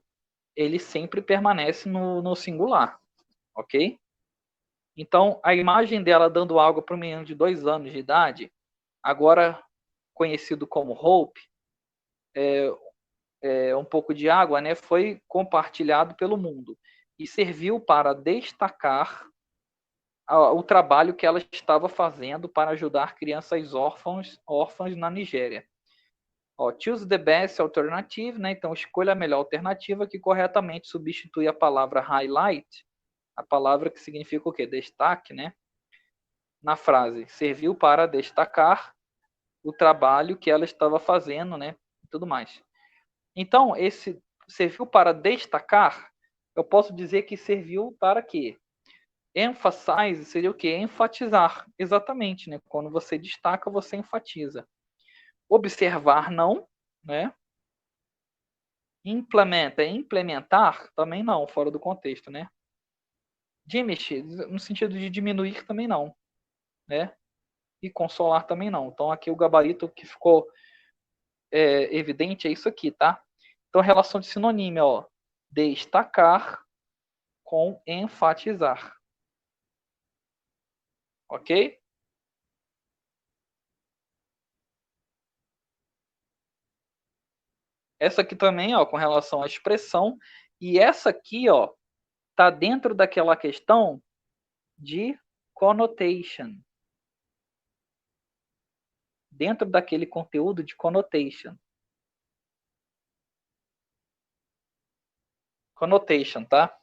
ele sempre permanece no singular, ok? Então, a imagem dela dando água para um menino de 2 anos de idade, agora conhecido como Hope, um pouco de água, né, foi compartilhado pelo mundo e serviu para destacar o trabalho que ela estava fazendo para ajudar crianças órfãs na Nigéria. Ó, choose the best alternative, né? Então escolha a melhor alternativa que corretamente substitui a palavra highlight, a palavra que significa o quê? Destaque, né? Na frase, serviu para destacar o trabalho que ela estava fazendo, né? E tudo mais. Então, esse serviu para destacar, eu posso dizer que serviu para quê? Emphasize seria o quê? Enfatizar. Exatamente, né? Quando você destaca, você enfatiza. Observar, não, né? Implementar, também não, fora do contexto, né? Diminish, no sentido de diminuir, também não, né? E consolar também não. Então, aqui o gabarito que ficou evidente é isso aqui, tá? Então, relação de sinonímio, ó. Destacar com enfatizar. Ok? Essa aqui também, ó, com relação à expressão. E essa aqui, ó, tá dentro daquela questão de connotation. Dentro daquele conteúdo de connotation. Connotation, tá?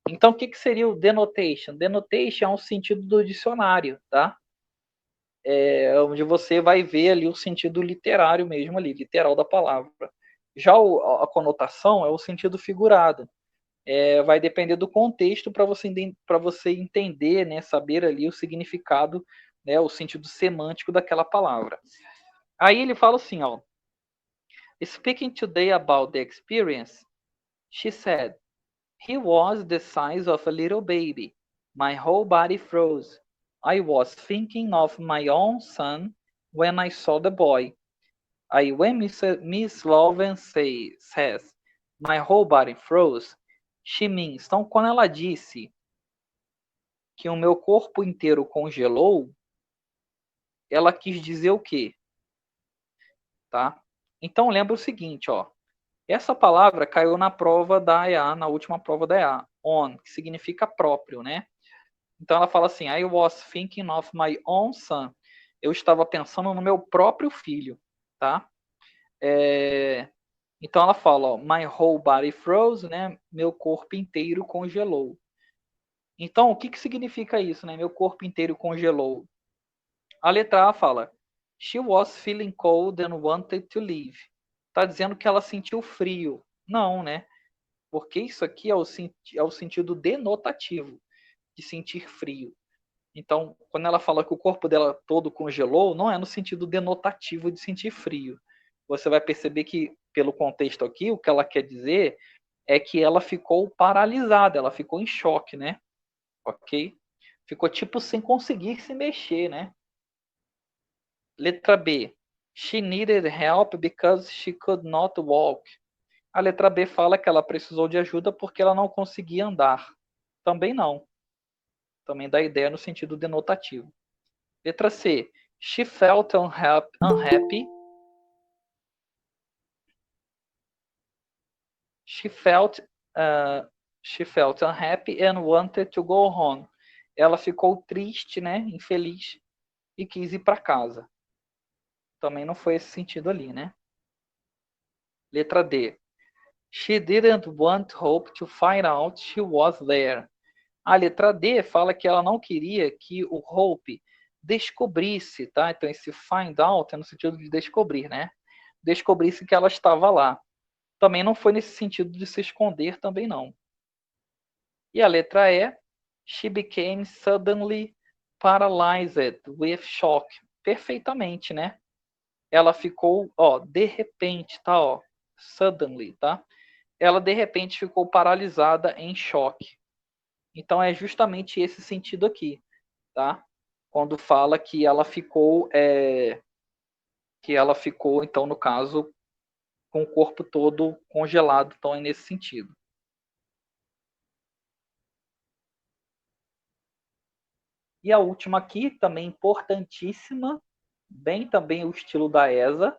Então, o que seria o denotation? Denotation é um sentido do dicionário, tá? Onde você vai ver ali o sentido literário mesmo ali, literal da palavra. Já a conotação é o sentido figurado. Vai depender do contexto para você entender, né, saber ali o significado, né, o sentido semântico daquela palavra. Aí ele fala assim, ó, speaking today about the experience, she said, he was the size of a little baby. My whole body froze. I was thinking of my own son when I saw the boy. Aí, when Miss Loven says, my whole body froze, she means. Então, quando ela disse que o meu corpo inteiro congelou, ela quis dizer o quê? Tá? Então, lembra o seguinte, ó. Essa palavra caiu na prova da EA, na última prova da EA, on, que significa próprio, né? Então ela fala assim, I was thinking of my own son. Eu estava pensando no meu próprio filho, tá? Então ela fala, ó, my whole body froze, né? Meu corpo inteiro congelou. Então, o que significa isso, né? Meu corpo inteiro congelou. A letra A fala, she was feeling cold and wanted to leave. Tá dizendo que ela sentiu frio. Não, né? Porque isso aqui é o sentido denotativo de sentir frio. Então, quando ela fala que o corpo dela todo congelou, não é no sentido denotativo de sentir frio. Você vai perceber que, pelo contexto aqui, o que ela quer dizer é que ela ficou paralisada, ela ficou em choque, né? Ok? Ficou tipo sem conseguir se mexer, né? Letra B. She needed help because she could not walk. A letra B fala que ela precisou de ajuda porque ela não conseguia andar. Também não. Também dá ideia no sentido denotativo. Letra C. She felt unhappy. She felt, uh, she felt unhappy and wanted to go home. Ela ficou triste, né? Infeliz e quis ir para casa. Também não foi esse sentido ali, né? Letra D. She didn't want Hope to find out she was there. A letra D fala que ela não queria que o Hope descobrisse, tá? Então esse find out é no sentido de descobrir, né? Descobrisse que ela estava lá. Também não foi nesse sentido de se esconder, também não. E a letra E, she became suddenly paralyzed with shock. Perfeitamente, né? Ela ficou, ó, de repente, tá, ó, suddenly, tá? Ela de repente ficou paralisada em choque. Então é justamente esse sentido aqui, tá? Quando fala que ela ficou, então no caso, com o corpo todo congelado, então é nesse sentido. E a última aqui, também importantíssima, bem também o estilo da ESA,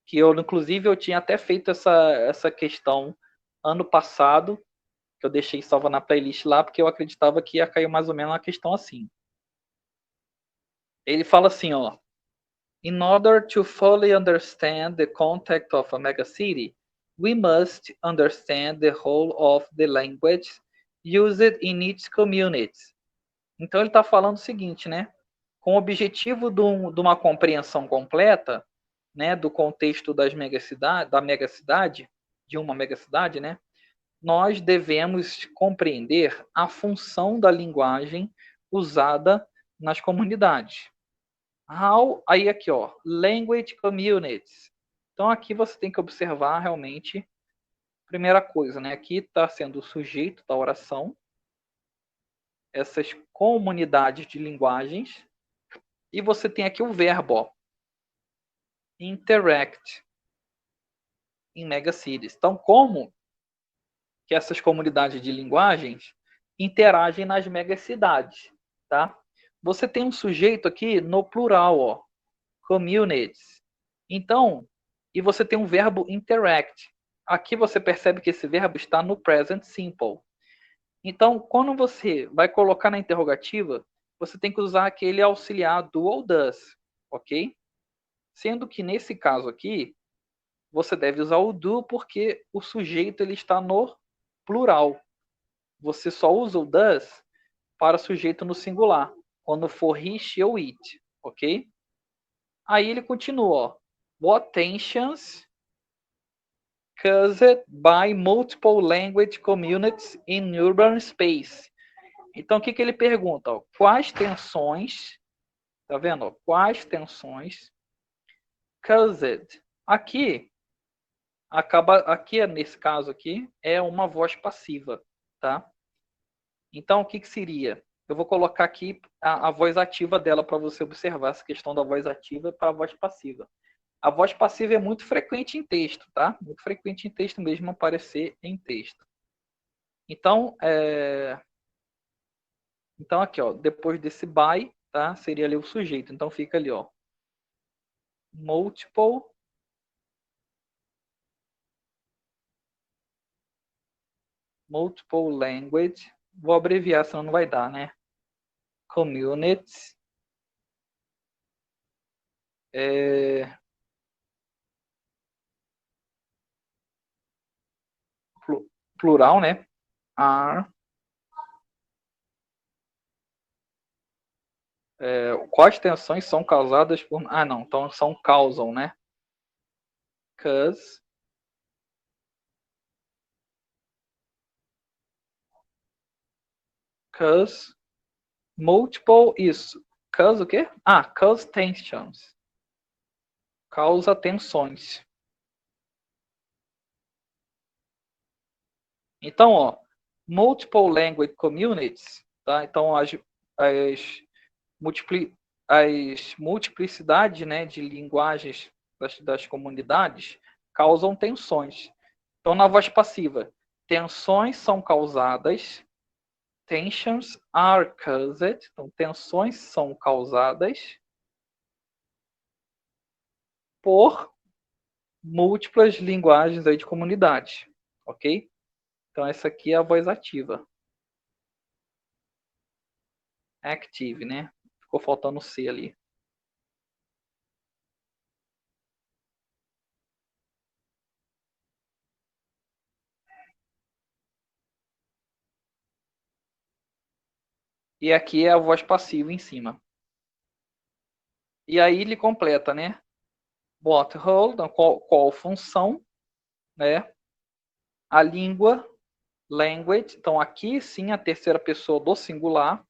que eu, inclusive, eu tinha até feito essa questão ano passado, que eu deixei salva na playlist lá, porque eu acreditava que ia cair mais ou menos uma questão assim. Ele fala assim, ó, in order to fully understand the context of a megacity, we must understand the whole of the language used in its communities. Então ele está falando o seguinte, né? Com o objetivo de uma compreensão completa, né, do contexto das megacidade, da megacidade, de uma megacidade, né, nós devemos compreender a função da linguagem usada nas comunidades. How, aí aqui, ó, language communities. Então aqui você tem que observar realmente, primeira coisa, né, aqui está sendo o sujeito da oração, essas comunidades de linguagens, e você tem aqui o verbo, ó, interact em megacities. Então, como que essas comunidades de linguagens interagem nas megacidades, tá? Você tem um sujeito aqui no plural, ó, communities. Então, e você tem um verbo interact. Aqui você percebe que esse verbo está no present simple. Então, quando você vai colocar na interrogativa, você tem que usar aquele auxiliar do ou does, ok? Sendo que nesse caso aqui, você deve usar o do porque o sujeito ele está no plural. Você só usa o does para sujeito no singular, quando for he, she ou it, ok? Aí ele continua, ó. What tensions caused by multiple language communities in urban space? Então, o que ele pergunta? Ó, quais tensões, tá vendo? Ó, quais tensões caused? Aqui nesse caso aqui é uma voz passiva, tá? Então o que seria? Eu vou colocar aqui a voz ativa dela para você observar essa questão da voz ativa para a voz passiva. A voz passiva é muito frequente em texto, tá? Muito frequente em texto mesmo aparecer em texto. Então, então aqui, ó, depois desse by, tá? Seria ali o sujeito. Então fica ali, ó, multiple language. Vou abreviar, senão não vai dar, né? Communities. Plural, né? Are. Quais tensões são causadas por. Ah, não. Então são causam, né? Cause. Cause. Multiple. Isso. Cause o quê? Ah, cause tensions. Causa tensões. Então, ó, multiple language communities, tá? Então, as, as multiplicidades, né, de linguagens das comunidades causam tensões. Então, na voz passiva, tensões são causadas, tensions are caused, então tensões são causadas por múltiplas linguagens aí de comunidade, ok? Então, essa aqui é a voz ativa. Active, né? Ficou faltando o C ali. E aqui é a voz passiva em cima. E aí ele completa, né? What role, então, qual função, né? A língua, language. Então aqui sim a terceira pessoa do singular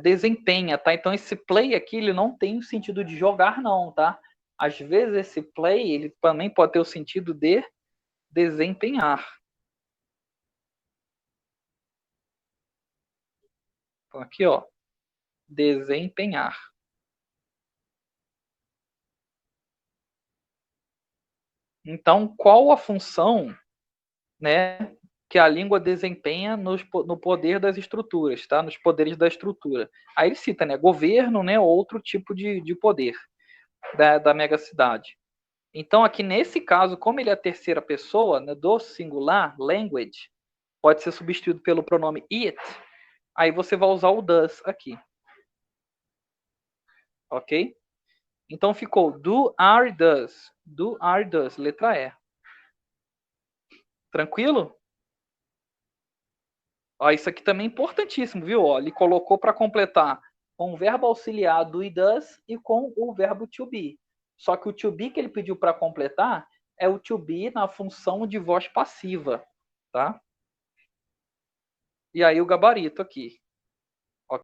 desempenha, tá? Então esse play aqui ele não tem o sentido de jogar, não, tá? Às vezes esse play ele também pode ter o sentido de desempenhar. Então aqui, ó, desempenhar. Então, qual a função, né, que a língua desempenha no poder das estruturas, tá? Nos poderes da estrutura. Aí ele cita, né, governo, né, outro tipo de poder da megacidade. Então, aqui nesse caso, como ele é a terceira pessoa, né, do singular, language, pode ser substituído pelo pronome it, aí você vai usar o does aqui. Ok? Então ficou do, are, does. Do, are, does. Letra E. Tranquilo? Ó, isso aqui também é importantíssimo, viu? Ó, ele colocou para completar com o verbo auxiliar do e does e com o verbo to be. Só que o to be que ele pediu para completar é o to be na função de voz passiva, tá? E aí o gabarito aqui.